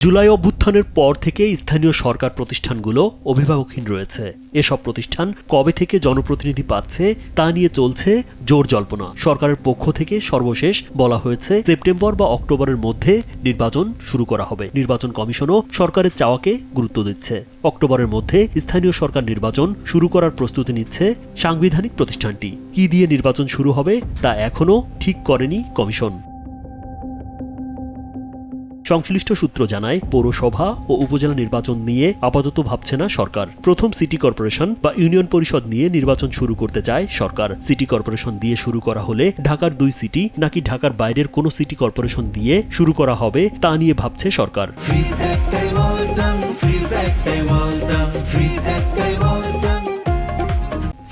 জুলাই অভ্যুত্থানের পর থেকে স্থানীয় সরকার প্রতিষ্ঠানগুলো অভিভাবকহীন রয়েছে। এসব প্রতিষ্ঠান কবে থেকে জনপ্রতিনিধি পাচ্ছে তা নিয়ে চলছে জোর জল্পনা। সরকারের পক্ষ থেকে সর্বশেষ বলা হয়েছে সেপ্টেম্বর বা অক্টোবরের মধ্যে নির্বাচন শুরু করা হবে। নির্বাচন কমিশনও সরকারের চাওয়াকে গুরুত্ব দিচ্ছে। অক্টোবরের মধ্যে স্থানীয় সরকার নির্বাচন শুরু করার প্রস্তুতি নিচ্ছে সাংবিধানিক প্রতিষ্ঠানটি। কি দিয়ে নির্বাচন শুরু হবে তা এখনও ঠিক করেনি কমিশন। সংশ্লিষ্ট সূত্র জানায়, পৌরসভা ও উপজেলা নির্বাচন নিয়ে আপাতত ভাবছে না সরকার। প্রথম সিটি কর্পোরেশন বা ইউনিয়ন পরিষদ নিয়ে নির্বাচন শুরু করতে চায় সরকার। সিটি কর্পোরেশন দিয়ে শুরু করা হলে ঢাকার 2 সিটি নাকি ঢাকার বাইরের কোনো সিটি কর্পোরেশন দিয়ে শুরু করা হবে তা নিয়ে ভাবছে সরকার।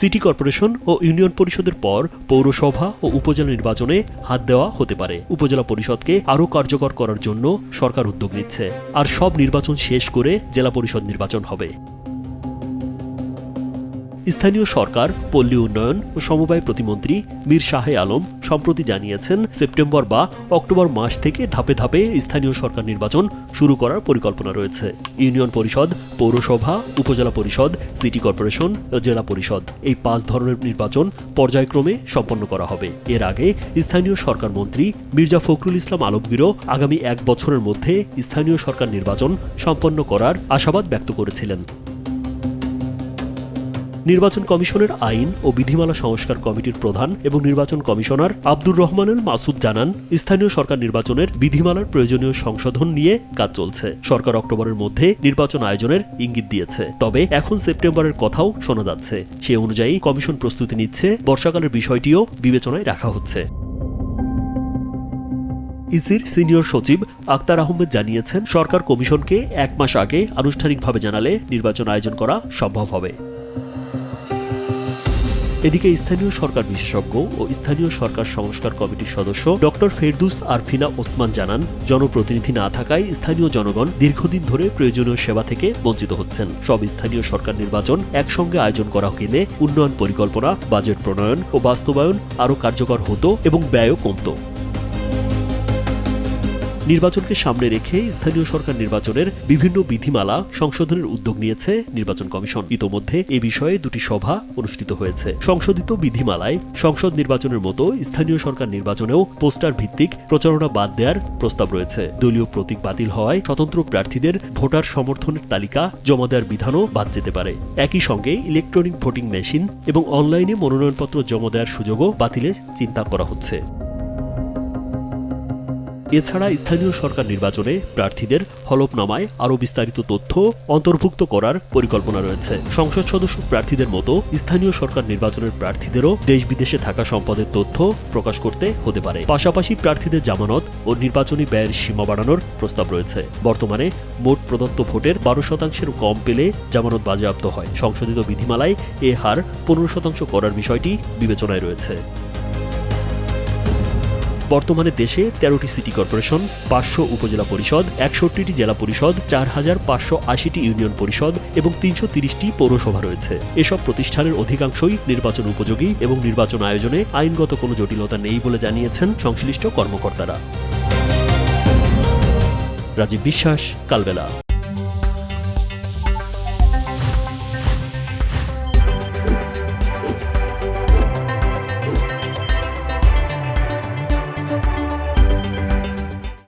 সিটি কর্পোরেশন ও ইউনিয়ন পরিষদের পর পৌরসভা ও উপজেলা নির্বাচনে হাত দেওয়া হতে পারে। উপজেলা পরিষদকে আরও কার্যকর করার জন্য সরকার উদ্যোগ নিচ্ছে। আর সব নির্বাচন শেষ করে জেলা পরিষদ নির্বাচন হবে। স্থানীয় সরকার, পল্লী উন্নয়ন ও সমবায় প্রতিমন্ত্রী মীর শাহে আলম সম্প্রতি জানিয়েছেন, সেপ্টেম্বর বা অক্টোবর মাস থেকে ধাপে ধাপে স্থানীয় সরকার নির্বাচন শুরু করার পরিকল্পনা রয়েছে। ইউনিয়ন পরিষদ, পৌরসভা, উপজেলা পরিষদ, সিটি কর্পোরেশন ও জেলা পরিষদ, এই 5 ধরনের নির্বাচন পর্যায়ক্রমে সম্পন্ন করা হবে। এর আগে স্থানীয় সরকার মন্ত্রী মির্জা ফখরুল ইসলাম আলমগীরও আগামী 1 বছরের মধ্যে স্থানীয় সরকার নির্বাচন সম্পন্ন করার আশাবাদ ব্যক্ত করেছিলেন। নির্বাচন কমিশনের আইন ও বিধিমালা সংস্কার কমিটির প্রধান এবং নির্বাচন কমিশনার আব্দুর রহমান মাসুদ জানান, স্থানীয় সরকার নির্বাচনের বিধিমালার প্রয়োজনীয় সংশোধন নিয়ে কাজ চলছে। সরকার অক্টোবরের মধ্যে নির্বাচন আয়োজনের ইঙ্গিত দিয়েছে, তবে এখন সেপ্টেম্বরের কথাও শোনা যাচ্ছে। সে অনুযায়ী কমিশন প্রস্তুতি নিচ্ছে, বর্ষাকালের বিষয়টিও বিবেচনায় রাখা হচ্ছে। ইসির সিনিয়র সচিব আক্তার আহমেদ জানিয়েছেন, সরকার কমিশনকে 1 মাস আগে আনুষ্ঠানিকভাবে জানালে নির্বাচন আয়োজন করা সম্ভব হবে। এদিকে স্থানীয় সরকার বিশেষজ্ঞ ও স্থানীয় সরকার সংস্কার কমিটির সদস্য ডক্টর ফেরদৌস আরফিনা ওসমান জানান, জনপ্রতিনিধি না থাকায় স্থানীয় জনগণ দীর্ঘদিন ধরে প্রয়োজনীয় সেবা থেকে বঞ্চিত হচ্ছেন। সব স্থানীয় সরকার নির্বাচন একসঙ্গে আয়োজন করা গেলে উন্নয়ন পরিকল্পনা, বাজেট প্রণয়ন ও বাস্তবায়ন আরও কার্যকর হতো এবং ব্যয়ও কমত। নির্বাচনকে সামনে রেখে স্থানীয় সরকার নির্বাচনের বিভিন্ন বিধিমালা সংশোধনের উদ্যোগ নিয়েছে নির্বাচন কমিশন। ইতোমধ্যে এ বিষয়ে 2টি সভা অনুষ্ঠিত হয়েছে। সংশোধিত বিধিমালায় সংসদ নির্বাচনের মতো স্থানীয় সরকার নির্বাচনেও পোস্টার ভিত্তিক প্রচারণা বাদ দেওয়ার প্রস্তাব রয়েছে। দলীয় প্রতীক বাতিল হওয়ায় স্বতন্ত্র প্রার্থীদের ভোটার সমর্থনের তালিকা জমা দেওয়ার বিধানও বাদ যেতে পারে। একই সঙ্গে ইলেকট্রনিক ভোটিং মেশিন এবং অনলাইনে মনোনয়নপত্র জমা দেওয়ার সুযোগও বাতিলের চিন্তা করা হচ্ছে। এছাড়া স্থানীয় সরকার নির্বাচনে প্রার্থীদের হলফনামায় আরও বিস্তারিত তথ্য অন্তর্ভুক্ত করার পরিকল্পনা রয়েছে। সংসদ সদস্য প্রার্থীদের মতো স্থানীয় সরকার নির্বাচনের প্রার্থীদেরও দেশ বিদেশে থাকা সম্পদের তথ্য প্রকাশ করতে হতে পারে। পাশাপাশি প্রার্থীদের জামানত ও নির্বাচনী ব্যয়ের সীমা বাড়ানোর প্রস্তাব রয়েছে। বর্তমানে মোট প্রদত্ত ভোটের 12% কম পেলে জামানত বাজেয়াপ্ত হয়। সংশোধিত বিধিমালায় এ হার 15% করার বিষয়টি বিবেচনায় রয়েছে। বর্তমানে দেশে 13টি সিটি কর্পোরেশন, 500 উপজেলা পরিষদ, 61টি জেলা পরিষদ, 4580টি ইউনিয়ন পরিষদ এবং 330টি পৌরসভা রয়েছে। এসব প্রতিষ্ঠানের অধিকাংশই নির্বাচন উপযোগী এবং নির্বাচন আয়োজনে আইনগত কোনো জটিলতা নেই বলে জানিয়েছেন সংশ্লিষ্ট কর্মকর্তারা। রাজীব বিশ্বাস, কালবেলা।